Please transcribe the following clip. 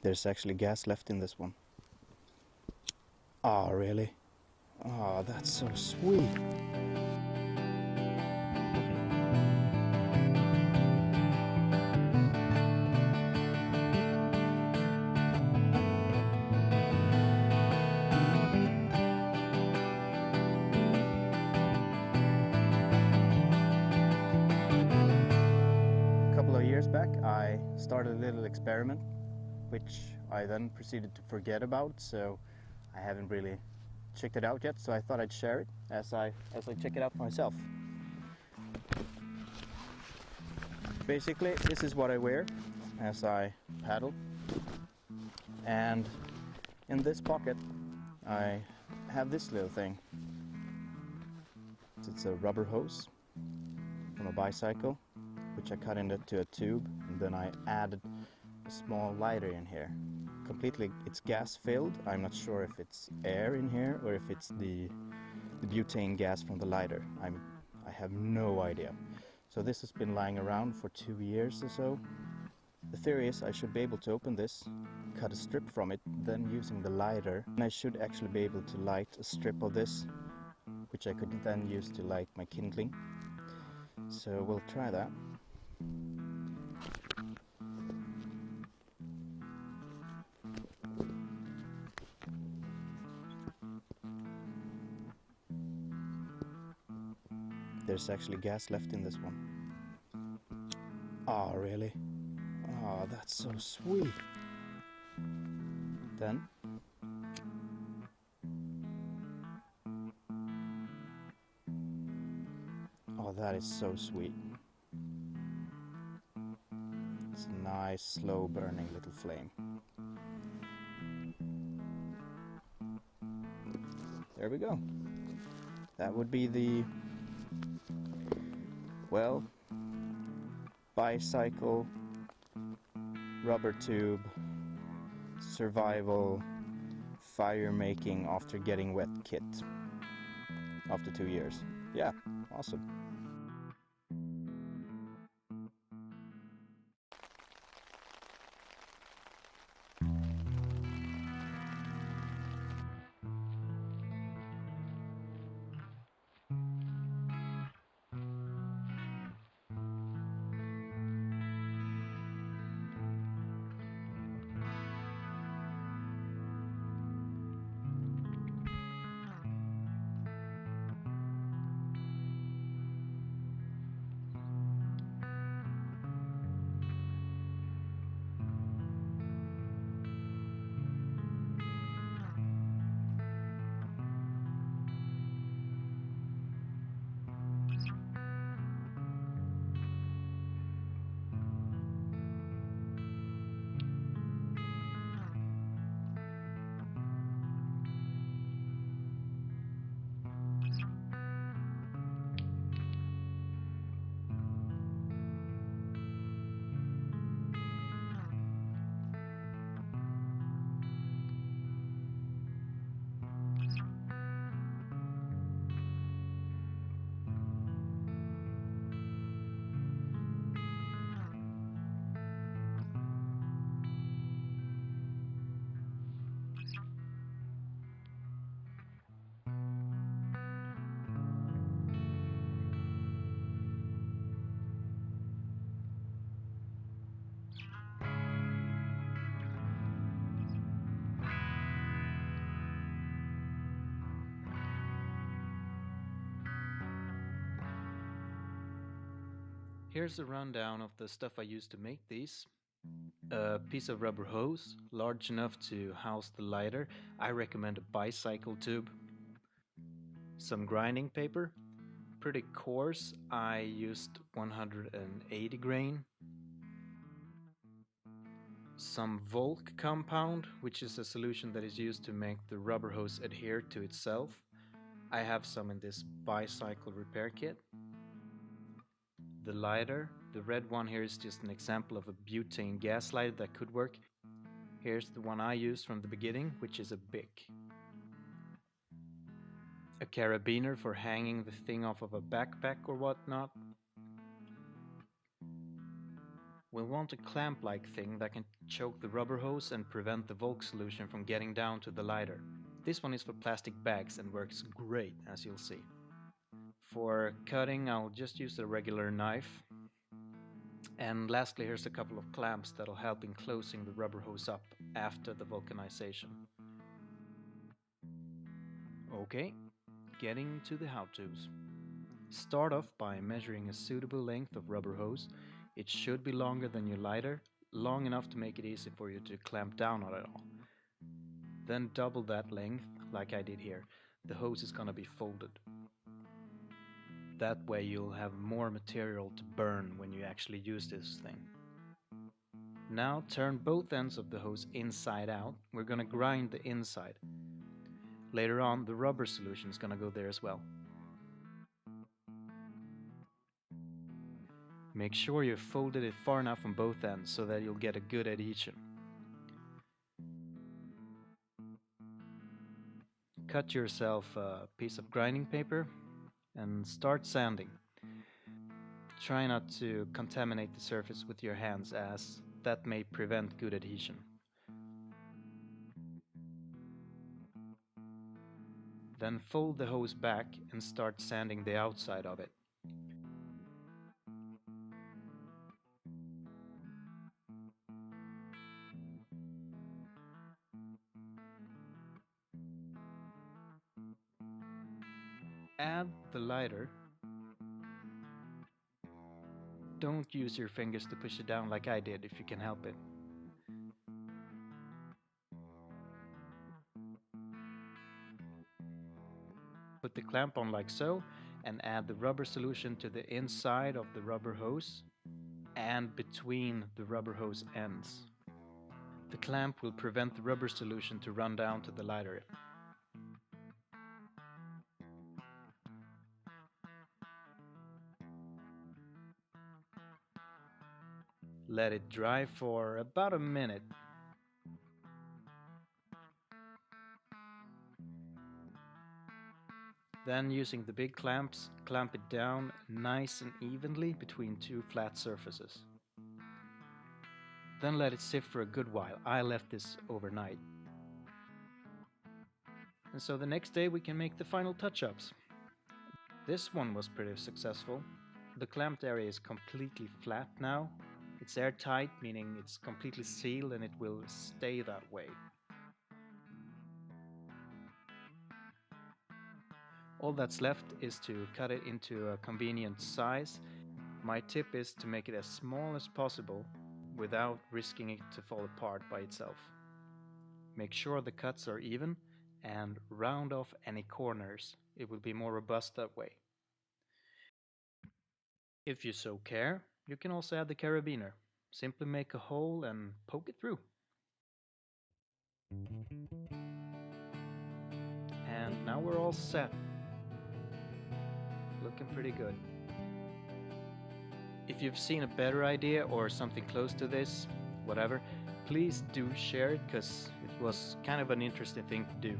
There's actually gas left in this one. Oh, really? Oh, that's so sweet. A couple of years back, I started a little experiment, which I then proceeded to forget about, so I haven't really checked it out yet, so I thought I'd share it as I check it out myself. Basically, this is what I wear as I paddle, and in this pocket I have this little thing. It's a rubber hose from a bicycle, which I cut into a tube, and then I added a small lighter in here. Completely, it's gas filled. I'm not sure if it's air in here or if it's the butane gas from the lighter. I have no idea. So this has been lying around for 2 years or so. The theory is I should be able to open this, cut a strip from it, then using the lighter, and I should actually be able to light a strip of this, which I could then use to light my kindling. So we'll try that. There's actually gas left in this one. Oh, really? Oh, that's so sweet. Then oh, that is so sweet. It's a nice, slow burning little flame. There we go. That would be the, well, bicycle, rubber tube, survival, fire making after getting wet kit. After 2 years. Yeah, awesome. Here's a rundown of the stuff I used to make these. A piece of rubber hose, large enough to house the lighter. I recommend a bicycle tube. Some grinding paper, pretty coarse. I used 180 grain. Some Volk compound, which is a solution that is used to make the rubber hose adhere to itself. I have some in this bicycle repair kit. The lighter, the red one here is just an example of a butane gas lighter that could work. Here's the one I used from the beginning, which is a Bic. A carabiner for hanging the thing off of a backpack or whatnot. we'll want a clamp-like thing that can choke the rubber hose and prevent the Volk solution from getting down to the lighter. This one is for plastic bags and works great, as you'll see. For cutting, I'll just use a regular knife. And lastly, here's a couple of clamps that'll help in closing the rubber hose up after the vulcanization. Okay, getting to the how-tos. Start off by measuring a suitable length of rubber hose. It should be longer than your lighter, long enough to make it easy for you to clamp down on it all. Then double that length, like I did here. The hose is gonna be folded. That way you'll have more material to burn when you actually use this thing. Now turn both ends of the hose inside out. We're gonna grind the inside. Later on, the rubber solution is gonna go there as well. Make sure you folded it far enough on both ends so that you'll get a good adhesion. Cut yourself a piece of grinding paper and start sanding. Try not to contaminate the surface with your hands, as that may prevent good adhesion. Then fold the hose back and start sanding the outside of it. Add the lighter. Don't use your fingers to push it down like I did if you can help it. Put the clamp on like so and add the rubber solution to the inside of the rubber hose and between the rubber hose ends. The clamp will prevent the rubber solution to run down to the lighter. Let it dry for about a minute. Then, using the big clamps, clamp it down nice and evenly between two flat surfaces. Then let it sit for a good while. I left this overnight. And so the next day we can make the final touch-ups. This one was pretty successful. The clamped area is completely flat now. It's airtight, meaning it's completely sealed and it will stay that way. All that's left is to cut it into a convenient size. My tip is to make it as small as possible without risking it to fall apart by itself. Make sure the cuts are even and round off any corners. It will be more robust that way. If you so care, you can also add the carabiner. Simply make a hole and poke it through. And now we're all set. Looking pretty good. If you've seen a better idea or something close to this, whatever, please do share it, because it was kind of an interesting thing to do.